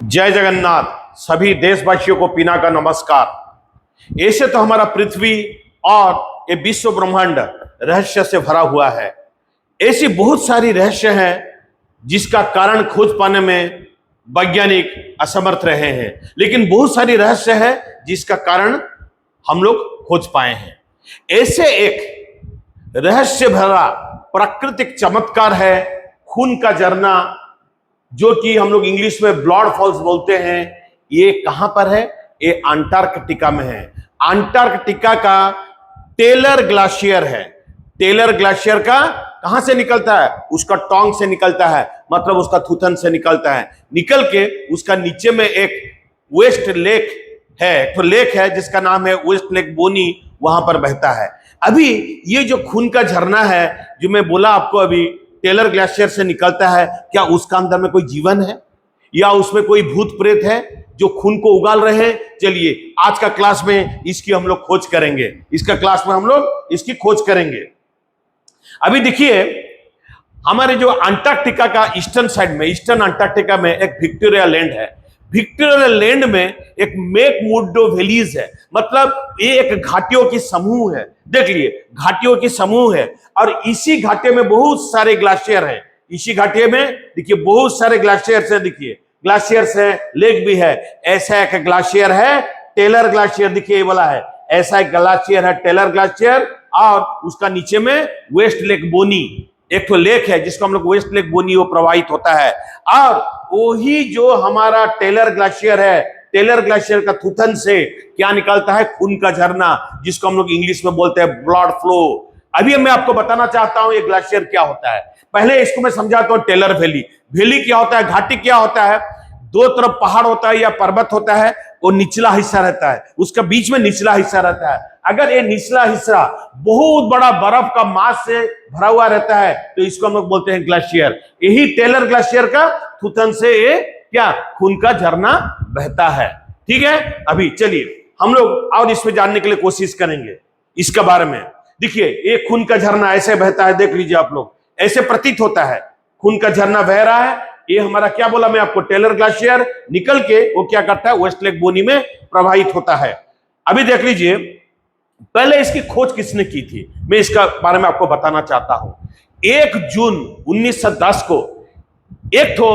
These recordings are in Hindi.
जय जगन्नाथ। सभी देशवासियों को पीना का नमस्कार। ऐसे तो हमारा पृथ्वी और ये विश्व ब्रह्मांड रहस्य से भरा हुआ है। ऐसी बहुत सारी रहस्य हैं जिसका कारण खोज पाने में वैज्ञानिक असमर्थ रहे हैं, लेकिन बहुत सारी रहस्य है जिसका कारण हम लोग खोज पाए हैं। ऐसे एक रहस्य भरा प्राकृतिक चमत्कार है खून का झरना, जो कि हम लोग इंग्लिश में ब्लड फॉल्स बोलते हैं। ये कहां पर है? ये अंटार्कटिका में है। अंटार्कटिका का टेलर ग्लेशियर है। टेलर ग्लेशियर का कहां से निकलता है? उसका टोंग से निकलता है, मतलब उसका थूथन से निकलता है। निकल के उसका नीचे में एक वेस्ट लेक है, तो लेक है जिसका नाम है वेस्ट लेक बोनी, वहां पर बहता है। अभी ये जो खून का झरना है जो मैं बोला आपको अभी टेलर ग्लेशियर से निकलता है, क्या उसका अंदर में कोई जीवन है या उसमें कोई भूत प्रेत है जो खून को उगाल रहे हैं? चलिए आज का क्लास में इसकी हम लोग खोज करेंगे। इसका क्लास में हम लोग इसकी खोज करेंगे। अभी देखिए, हमारे जो अंटार्कटिका का ईस्टर्न साइड में, ईस्टर्न अंटार्कटिका में एक विक्टोरिया लैंड है। विक्टोरिया लैंड में एक मैकमुर्डो वैलीज है, मतलब ये एक घाटियों की समूह है। देख लिए, घाटियों की समूह है और इसी घाटे में बहुत सारे ग्लेशियर हैं। इसी घाटे में देखिए बहुत सारे ग्लेशियर्स है। देखिए ग्लेशियर्स है, लेक भी है। ऐसा एक ग्लेशियर है टेलर ग्लेशियर, देखिए ये वाला है। ऐसा एक ग्लेशियर है टेलर ग्लेशियर, और उसका नीचे में वेस्ट लेक बोनी, एक तो लेक है जिसको हम लोग वेस्ट लेक बोनी वो प्रवाहित होता है। और वही जो हमारा टेलर ग्लेशियर है, टेलर ग्लेशियर का थूथन से क्या निकलता है? खून का झरना, जिसको हम लोग इंग्लिश में बोलते हैं ब्लड फ्लो। अभी मैं आपको बताना चाहता हूं ये ग्लेशियर क्या होता है। पहले इसको मैं समझाता हूं। टेलर वैली, वैली क्या होता है, घाटी क्या होता है? दो तरफ पहाड़ होता है या पर्वत होता है, वो निचला हिस्सा रहता है, उसका बीच में निचला हिस्सा रहता है। अगर ये निचला हिस्सा बहुत बड़ा बर्फ का मास से भरा हुआ रहता है तो इसको हम लोग बोलते हैं ग्लेशियर। यही टेलर ग्लेशियर का थूथन से ये क्या खून का झरना बहता है। ठीक है, अभी चलिए हम लोग और इसमें जानने के लिए कोशिश करेंगे इसके बारे में। देखिए ये खून का झरना ऐसे बहता है, देख लीजिए आप लोग, ऐसे प्रतीत होता है खून का झरना बह रहा है। ये हमारा क्या बोला मैं आपको, टेलर ग्लेशियर निकल के वो क्या करता है? वेस्ट लेक बोनी में प्रवाहित होता है। अभी देख लीजिए, पहले इसकी खोज किसने की थी, मैं इसका बारे में आपको बताना चाहता हूं। 1 जून 1910 को एक तो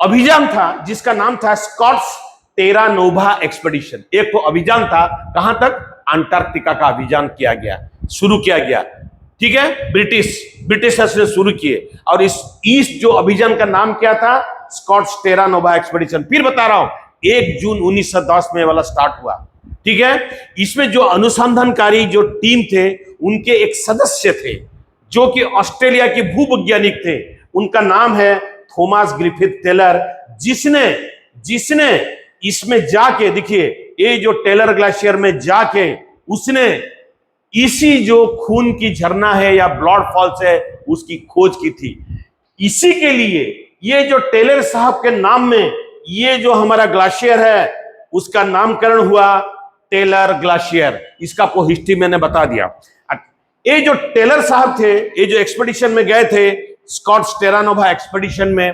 अभियान था जिसका नाम था स्कॉट्स टेरा नोवा एक्सपेडिशन। एक तो अभियान था, कहां तक? अंटार्कटिका का अभियान किया गया, शुरू किया गया। ठीक है, ब्रिटिशर्स ने शुरू किए, और इस जो अभियान का नाम क्या था? स्कॉट्स टेरा नोवा एक्सपेडिशन। फिर बता रहा हूं, 1 जून 1910 में वाला स्टार्ट हुआ। ठीक है, इसमें जो अनुसंधानकारी जो टीम थे उनके एक सदस्य थे जो कि ऑस्ट्रेलिया के भूवैज्ञानिक थे। उनका नाम है थॉमस ग्रिफिथ टेलर, जिसने इसमें जाके, देखिए ये जो टेलर ग्लेशियर में जाके उसने इसी जो खून की झरना है या ब्लड फॉल्स है उसकी खोज की थी। इसी के लिए ये जो टेलर साहब के नाम में ये जो हमारा ग्लेशियर है उसका नामकरण हुआ टेलर ग्लेशियर। इसका आपको हिस्ट्री मैंने बता दिया। ये जो टेलर साहब थे, ये जो एक्सपेडिशन में गए थे स्कॉट्स टेरा नोवा एक्सपेडिशन में,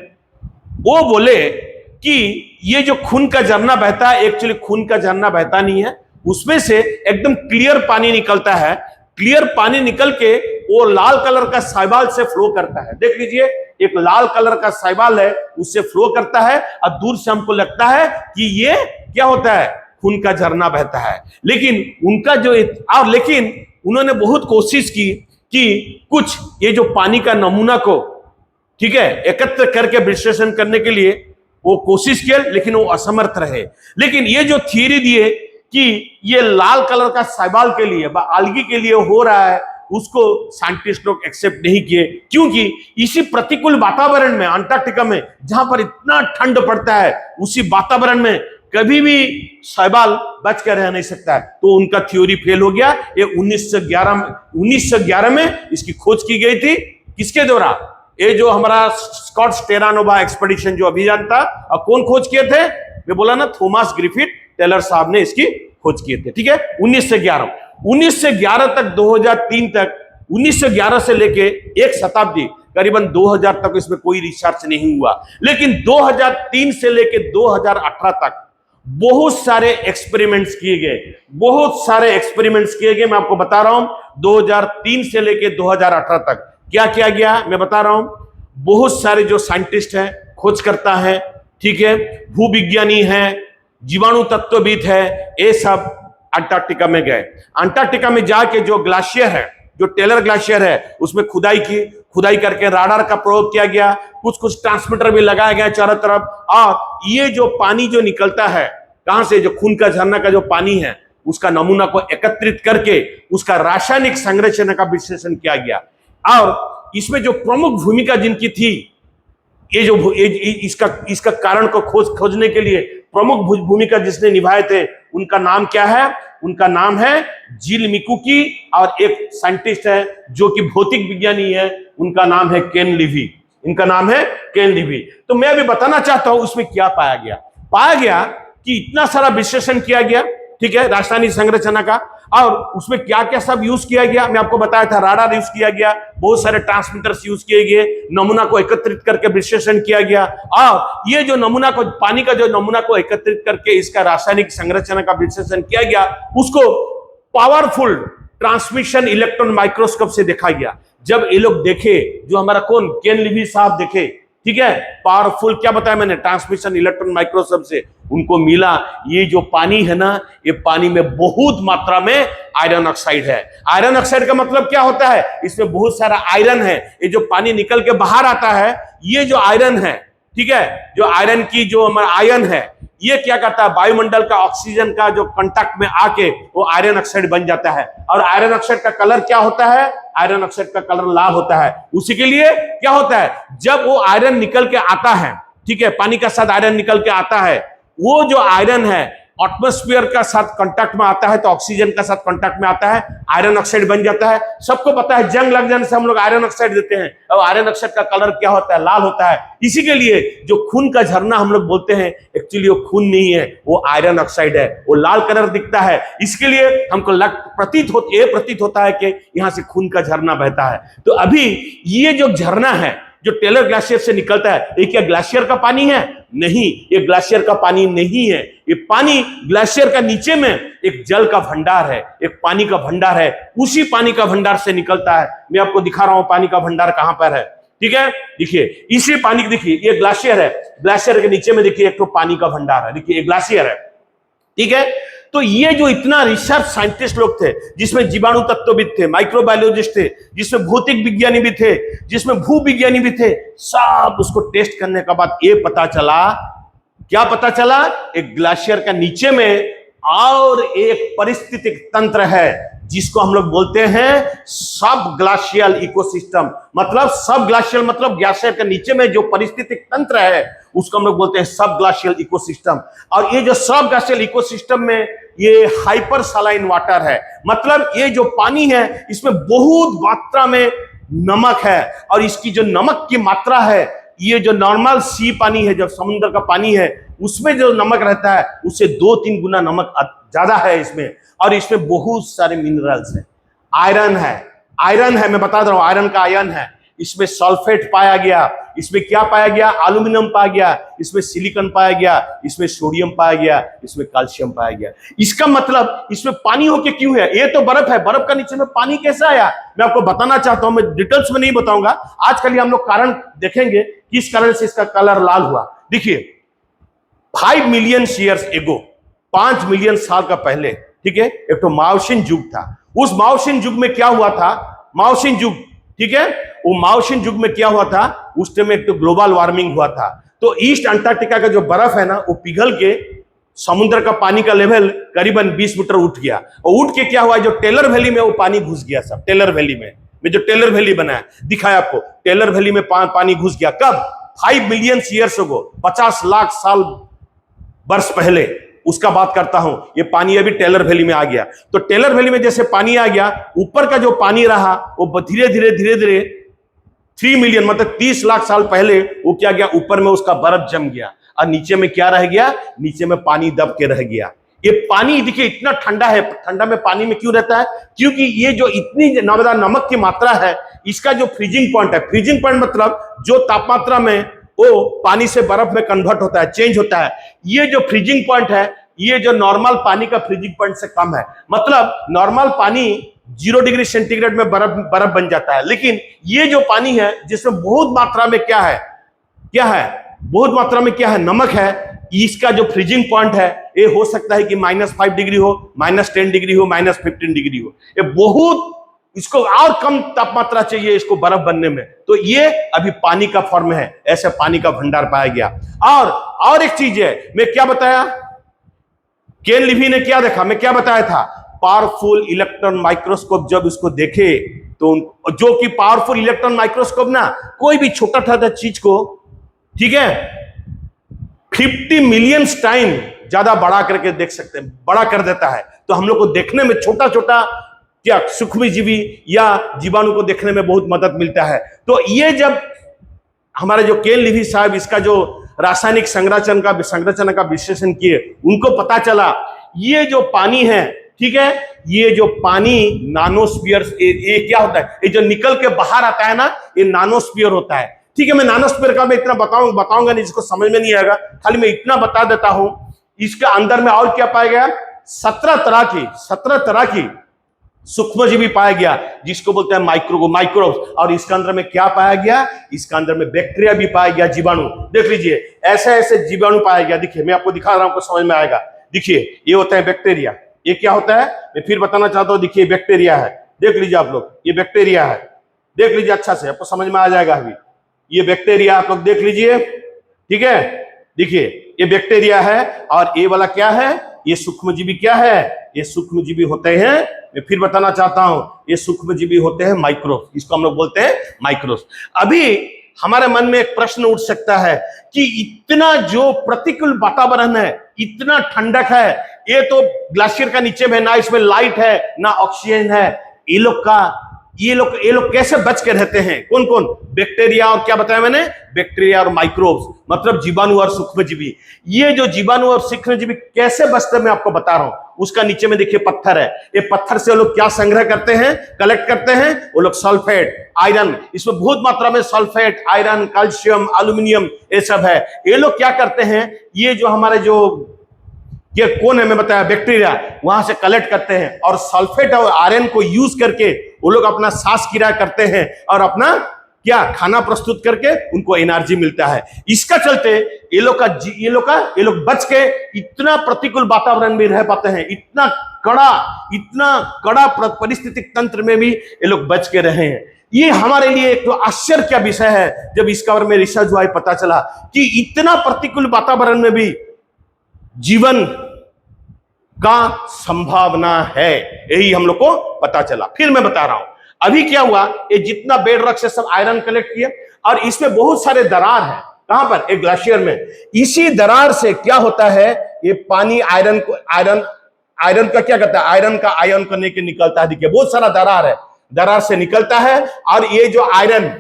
वो बोले कि ये जो खून का झरना बहता है, एक्चुअली खून का झरना बहता नहीं है, उसमें से एकदम क्लियर पानी निकलता है। क्लियर पानी निकल के वो लाल कलर का शैवाल से फ्लो करता है। देख लीजिए, एक लाल कलर का शैवाल है, उससे फ्लो करता है, और दूर से हमको लगता है कि ये क्या होता है? खून का झरना बहता है। लेकिन उनका जो लेकिन उन्होंने बहुत कोशिश की कि कुछ ये जो पानी का नमूना को, ठीक है, एकत्र करके विश्लेषण करने के लिए वो कोशिश किया, लेकिन वो असमर्थ रहे। लेकिन ये जो थियरी दिए कि ये लाल कलर का शैवाल के लिए, आल्गी के लिए हो रहा है, उसको साइंटिस्ट लोग एक्सेप्ट नहीं किए, क्योंकि इसी प्रतिकूल वातावरण में, अंटार्कटिका में जहां पर इतना ठंड पड़ता है, उसी वातावरण में कभी भी शैवाल बच कर रह नहीं सकता है। तो उनका थ्योरी फेल हो गया। ये 1911 में इसकी खोज की गई थी। किसके द्वारा? ये जो हमारा स्कॉट्स टेरा नोवा एक्सपेडिशन जो अभियान था, और कौन खोज किए थे? मैं बोला ना, थॉमस ग्रिफिथ टेलर साहब ने इसकी खोज किए थे। ठीक है, 1911 तक 2003 तक, 1911 से लेके एक शताब्दी करीबन 2000 तक इसमें कोई रिसर्च नहीं हुआ, लेकिन 2003 से लेकर 2018 तक बहुत सारे एक्सपेरिमेंट्स किए गए, बहुत सारे एक्सपेरिमेंट्स किए गए। मैं आपको बता रहा हूं 2003 से लेकर 2018 तक क्या किया गया, मैं बता रहा हूं। बहुत सारे जो साइंटिस्ट हैं, खोजकर्ता हैं, ठीक है, भूविज्ञानी हैं, जीवाणु तत्वविद है, ये सब अंटार्कटिका में गए। अंटार्कटिका में जाके जो ग्लेशियर है, जो टेलर ग्लेशियर है, उसमें खुदाई करके राडार का प्रयोग किया गया, कुछ ट्रांसमीटर भी लगाया गया चारों तरफ, और ये जो पानी जो निकलता है कहां से, जो खून का झरना का जो पानी है, उसका नमूना को एकत्रित करके उसका रासायनिक संरचना का विश्लेषण किया गया। और इसमें जो प्रमुख भूमिका जिनकी थी, ये जो इसका कारण को खोजने के लिए प्रमुख भूमिका जिसने निभाए थे, उनका नाम क्या है? उनका नाम है जिल मिकुकी, और एक साइंटिस्ट है जो कि भौतिक विज्ञानी है, उनका नाम है केन लिवी। इनका नाम है केन लिवी। तो मैं अभी बताना चाहता हूं उसमें क्या पाया गया। पाया गया कि इतना सारा विश्लेषण किया गया, ठीक है, रासायनिक संरचना का, और उसमें क्या क्या सब यूज किया गया। मैं आपको बताया था राडार यूज किया गया, बहुत सारे ट्रांसमीटर्स यूज किए गए, नमूना को एकत्रित करके विश्लेषण किया गया, और ये जो नमूना को, पानी का जो नमूना को एकत्रित करके इसका रासायनिक संरचना का विश्लेषण किया गया, उसको पावरफुल ट्रांसमिशन इलेक्ट्रॉन माइक्रोस्कोप से देखा गया। जब ये लोग देखे, जो हमारा कौन, केन लिवी साहब देखे, ठीक है, पावरफुल क्या बताया मैंने, ट्रांसमिशन इलेक्ट्रॉन माइक्रोस्कोप से उनको मिला ये जो पानी है ना, ये पानी में बहुत मात्रा में आयरन ऑक्साइड है। आयरन ऑक्साइड का मतलब क्या होता है? इसमें बहुत सारा आयरन है। ये जो पानी निकल के बाहर आता है, ये जो आयरन है, ठीक है, जो आयरन की जो हमारा आयन है, ये क्या करता है, वायुमंडल का ऑक्सीजन का जो कांटेक्ट में आके वो आयरन ऑक्साइड बन जाता है। और आयरन ऑक्साइड का कलर क्या होता है? आयरन ऑक्साइड का कलर लाल होता है। उसी के लिए क्या होता है, जब वो आयरन निकल के आता है, ठीक है, पानी का साथ आयरन निकल के आता है, वो जो आयरन है एटमॉस्फेयर का साथ कांटेक्ट में आता है, तो ऑक्सीजन का साथ कांटेक्ट में आता है, आयरन ऑक्साइड बन जाता है। सबको पता है जंग लग जाने से हम लोग आयरन ऑक्साइड देते हैं, और आयरन ऑक्साइड का कलर क्या होता है? लाल होता है। इसी के लिए जो खून का झरना हम लोग बोलते हैं, एक्चुअली वो खून नहीं है, वो आयरन ऑक्साइड है, वो लाल कलर दिखता है। इसके लिए हमको प्रतीत होता है कि यहां से खून का झरना बहता है। तो अभी ये जो झरना है जो टेलर ग्लेशियर से निकलता है, ये क्या ग्लेशियर का पानी है? नहीं, ये ग्लेशियर का पानी नहीं है। ये पानी ग्लेशियर का नीचे में एक जल का भंडार है, एक पानी का भंडार है। उसी पानी का भंडार से निकलता है। मैं आपको दिखा रहा हूं पानी का भंडार कहां पर है, ठीक है, देखिए इसी पानी, देखिए ये ग्लेशियर है, ग्लेशियर के नीचे में देखिए एक तो पानी का भंडार है, देखिए ये ग्लेशियर है, ठीक है। तो ये जो इतना रिसर्च साइंटिस्ट लोग थे, जिसमें जीवाणु तत्वविद थे, माइक्रोबायोलॉजिस्ट थे, जिसमें भौतिक विज्ञानी भी थे, जिसमें भूविज्ञानी भी थे, सब उसको टेस्ट करने के बाद ये पता चला, क्या पता चला? एक ग्लेशियर का नीचे में और एक पारिस्थितिक तंत्र है, जिसको हम लोग बोलते हैं सब ग्लेशियल इकोसिस्टम। मतलब सब ग्लेशियल मतलब ग्लेशियर के नीचे में जो पारिस्थितिक तंत्र है, उसको हम लोग बोलते हैं सब ग्लेशियल इकोसिस्टम। और ये जो सब ग्लेशियल इकोसिस्टम में ये हाइपर सलाइन वाटर है, मतलब ये जो पानी है इसमें बहुत मात्रा में नमक है, और इसकी जो नमक की मात्रा है, ये जो नॉर्मल सी पानी है, जो समुद्र का पानी है, उसमें जो नमक रहता है उससे 2-3 गुना नमक ज्यादा है इसमें। और इसमें बहुत सारे मिनरल्स हैं, आयरन है, मैं बता रहा हूं, आयरन का आयन है। इसमें सल्फेट पाया गया, इसमें क्या पाया गया? एल्यूमिनियम पाया गया, इसमें सिलिकॉन पाया गया, इसमें सोडियम पाया गया, इसमें कैल्शियम पाया गया। इसका मतलब इसमें पानी होके क्यों है? ये तो बर्फ है, बर्फ का नीचे में पानी कैसे आया? मैं आपको बताना चाहता हूं, मैं डिटेल्स में नहीं बताऊंगा आज। खाली हम लोग कारण देखेंगे किस कारण से इसका कलर लाल हुआ। देखिए 5 मिलियन ईयर्स एगो, 5 मिलियन साल का पहले, ठीक है, एक तो माओशिन युग था। उस माओशिन युग में क्या हुआ था? माओशिन युग, ठीक है, वो माओशिन युग में क्या हुआ था? उस टाइम एक तो ग्लोबल वार्मिंग हुआ था। तो ईस्ट अंटार्कटिका का जो बर्फ है ना, वो पिघल के समुद्र का पानी का लेवल करीबन 20 मीटर उठ गया। और उठ के क्या हुआ, जो टेलर वैली में वो पानी घुस गया। सब टेलर वैली में जो टेलर वैली बना है, दिखाया आपको, टेलर वैली में पानी घुस गया। कब? 5 मिलियन ईयर्स अगो, 50 लाख साल वर्ष पहले, उसका बात करता हूं। ये पानी अभी टेलर वैली में आ गया। तो टेलर वैली में जैसे पानी आ गया, ऊपर का जो पानी रहा वो धीरे धीरे 3 मिलियन मतलब 30 लाख साल पहले वो क्या गया, ऊपर में उसका बर्फ जम गया, और नीचे में क्या रह गया? नीचे में पानी दब के रह गया। ये पानी देखिए इतना ठंडा है, ठंडा में पानी में क्यों रहता है? क्योंकि ये जो इतनी नमक की मात्रा है, इसका जो फ्रीजिंग पॉइंट है, फ्रीजिंग पॉइंट मतलब जो तापमात्रा में वो पानी से बर्फ में कन्वर्ट होता है, चेंज होता है, ये जो फ्रीजिंग पॉइंट है, ये जो नॉर्मल पानी का फ्रीजिंग पॉइंट से कम है। मतलब नॉर्मल पानी 0 डिग्री सेंटीग्रेड में बर्फ बन जाता है, लेकिन ये जो पानी है जिसमें बहुत मात्रा में क्या है, बहुत मात्रा में क्या है, नमक है, इसका जो फ्रीजिंग पॉइंट है ये हो सकता है कि -5 डिग्री हो, -10 डिग्री हो, -15 डिग्री हो। ये बहुत, इसको और कम तापमात्रा चाहिए इसको बर्फ बनने में। तो ये अभी पानी का फॉर्म है, ऐसे पानी का भंडार पाया गया। और एक चीज है, मैं क्या बताया, केन लिवी ने क्या देखा, मैं क्या बताया था, पावरफुल इलेक्ट्रॉन माइक्रोस्कोप जब इसको देखे तो जो कि पावरफुल इलेक्ट्रॉन माइक्रोस्कोप ना कोई भी छोटा छोटा चीज को, ठीक है, 50 मिलियन टाइम ज्यादा बड़ा करके देख सकते हैं, बड़ा कर देता है। तो हम लोग को देखने में छोटा छोटा क्या सूक्ष्मजीवी या जीवाणु को देखने में बहुत मदद मिलता है। तो ये जब हमारे जो केन लिवी साहब इसका जो रासायनिक संरचना का विश्लेषण किए, उनको पता चला ये जो पानी है, ठीक है, ये जो पानी नानोस्फीयर, ये क्या होता है, ये जो निकल के बाहर आता है ना, ये नानोस्फीयर होता है। ठीक है, मैं नानोस्फीयर का मैं इतना बताऊंगा नहीं, जिसको समझ में नहीं आएगा, खाली मैं इतना बता देता हूं। इसके अंदर में और क्या पाया गया, 17 तरह की सूक्ष्मजीवी पाया गया, जिसको बोलते हैं माइक्रोब्स। और इसके अंदर में क्या पाया गया, इसके अंदर में बैक्टीरिया भी पाया गया, जीवाणु। देख लीजिए, ऐसे ऐसे जीवाणु पाया गया। देखिए, मैं आपको दिखा रहा हूं, आपको समझ में आएगा। देखिए, ये होता है बैक्टीरिया। ये क्या होता है, मैं फिर बताना चाहता हूं। देखिए, बैक्टीरिया है, देख लीजिए आप लोग, ये बैक्टीरिया है, देख लीजिए अच्छा से, आपको समझ में आ जाएगा। अभी ये बैक्टीरिया आप लोग देख लीजिए, ठीक है। देखिए, ये बैक्टीरिया है, और ये वाला क्या है, ये सूक्ष्मजीवी क्या है, ये सूक्ष्मजीवी होते हैं, मैं फिर बताना चाहता हूं, ये सूक्ष्मजीवी होते हैं माइक्रोब्स। इसको हम लोग बोलते हैं माइक्रोब्स। अभी हमारे मन में एक प्रश्न उठ सकता है कि इतना जो प्रतिकूल वातावरण है, इतना ठंडक है, ये तो ग्लेशियर का नीचे में, ना इसमें लाइट है ना ऑक्सीजन है, ये लोग कैसे बच के रहते हैं? कौन कौन? बैक्टीरिया, और क्या बताया मैंने, बैक्टीरिया और माइक्रोब्स, मतलब जीवाणु और सूक्ष्मजीवी। ये जो जीवाणु और सूक्ष्मजीवी कैसे बचते हैं, मैं आपको बता रहा हूं। उसका नीचे में देखिए पत्थर है, ये पत्थर से वो लोग क्या संग्रह करते हैं, कलेक्ट करते हैं, वो लोग सल्फेट, आयरन, इसमें बहुत मात्रा में सल्फेट, आयरन, कैल्शियम, एल्यूमिनियम, ये सब है। ये लोग क्या करते हैं, ये जो हमारे जो ये कौन है, मैं बताया, बैक्टीरिया, वहां से कलेक्ट करते हैं, और सल्फेट और आयरन को यूज करके वो लोग अपना सांस क्रिया करते हैं, और अपना क्या खाना प्रस्तुत करके उनको एनर्जी मिलता है। इसका चलते ये लोग बच के इतना प्रतिकूल वातावरण में रह पाते हैं, इतना कड़ा परिस्थितिक तंत्र में भी ये लोग बच के रहे हैं। ये हमारे लिए एक तो आश्चर्य का विषय है। जब इसका बारे में रिसर्च हुआ, पता चला कि इतना प्रतिकूल वातावरण में भी जीवन का संभावना है, यही हम लोग को पता चला। फिर मैं बता रहा हूं, अभी क्या हुआ, ये जितना बेड रॉक से सब आयरन कलेक्ट किया, और इसमें बहुत सारे दरार है। कहां पर? एक ग्लेशियर में। इसी दरार से क्या होता है, ये पानी आयरन का क्या करता है, आयरन का आयन करने के निकलता है। देखिए, बहुत सारा दरार है, दरार से निकलता है, और ये जो आयरन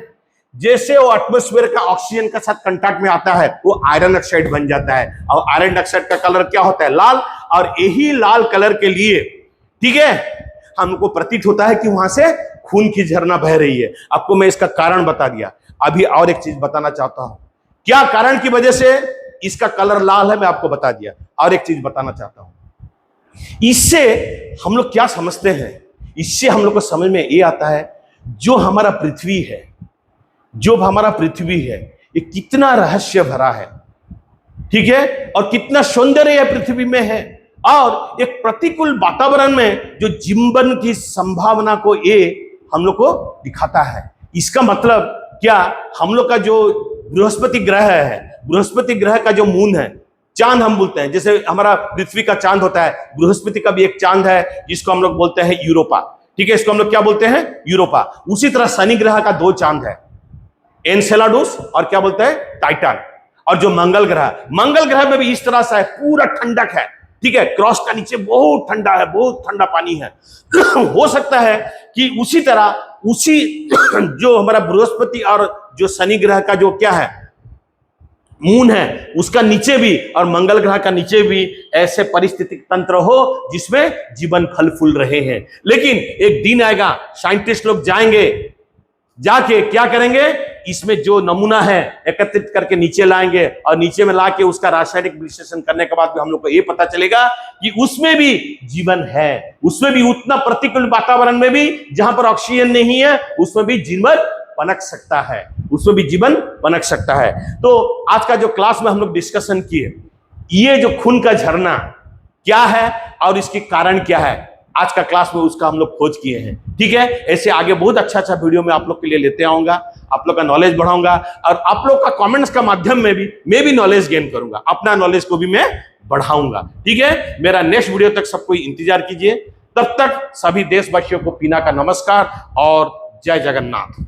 जैसे वो एटमॉस्फेयर का ऑक्सीजन के साथ कांटेक्ट में आता है, वो आयरन ऑक्साइड बन जाता है। और आयरन ऑक्साइड का कलर क्या होता है, लाल। और यही लाल कलर के लिए, ठीक है, हमको प्रतीत होता है कि वहां से खून की झरना बह रही है। आपको मैं इसका कारण बता दिया। अभी और एक चीज बताना चाहता हूं, क्या कारण की वजह से इसका कलर लाल है, मैं आपको बता दिया। और एक चीज बताना चाहता हूं, इससे हम लोग क्या समझते हैं, इससे हम लोग को समझ में ये आता है, जो हमारा पृथ्वी है, ये कितना रहस्य भरा है, ठीक है, और कितना सौंदर्य पृथ्वी में है। और एक प्रतिकूल वातावरण में जो जीवन की संभावना को ये हम लोग को दिखाता है। इसका मतलब क्या, हम लोग का जो बृहस्पति ग्रह है, बृहस्पति ग्रह का जो मून है, चांद हम बोलते हैं, जैसे हमारा पृथ्वी का चांद होता है, बृहस्पति का भी एक चांद है जिसको हम लोग बोलते हैं यूरोपा। ठीक है, इसको हम लोग क्या बोलते हैं, यूरोपा। उसी तरह शनि ग्रह का 2 चांद है, एनसेलाडुस और क्या बोलते हैं, टाइटन। और जो मंगल ग्रह में भी इस तरह से है, पूरा ठंडक है, ठीक है, क्रॉस का नीचे बहुत ठंडा है, बहुत ठंडा पानी है। हो सकता है कि उसी तरह जो हमारा बृहस्पति और जो शनि ग्रह का जो क्या है, मून है उसका नीचे भी और मंगल ग्रह का नीचे भी ऐसे परिस्थितिक तंत्र हो जिसमें जीवन फल फूल रहे हैं। लेकिन एक दिन आएगा, साइंटिस्ट लोग जाएंगे, जाके क्या करेंगे, इसमें जो नमूना है एकत्रित करके नीचे लाएंगे और नीचे में लाके उसका रासायनिक विश्लेषण करने के बाद भी हम लोग को यह पता चलेगा कि उसमें भी जीवन है, उसमें भी उतना प्रतिकूल वातावरण में भी जहां पर ऑक्सीजन नहीं है उसमें भी जीवन पनप सकता है, उसमें भी जीवन पनप सकता है। तो आज का जो क्लास में हम लोग डिस्कशन किए, ये जो खून का झरना क्या है और इसके कारण क्या है, आज का क्लास में उसका हम लोग खोज किए हैं। ठीक है, ऐसे आगे बहुत अच्छा वीडियो में आप लोग के लिए लेते आऊंगा, आप लोग का नॉलेज बढ़ाऊंगा और आप लोग का कमेंट्स का माध्यम में भी मैं भी नॉलेज गेन करूंगा, अपना नॉलेज को भी मैं बढ़ाऊंगा। ठीक है, मेरा नेक्स्ट वीडियो तक सबको इंतजार कीजिए। तब तक सभी देशवासियों को पीना का नमस्कार और जय जगन्नाथ।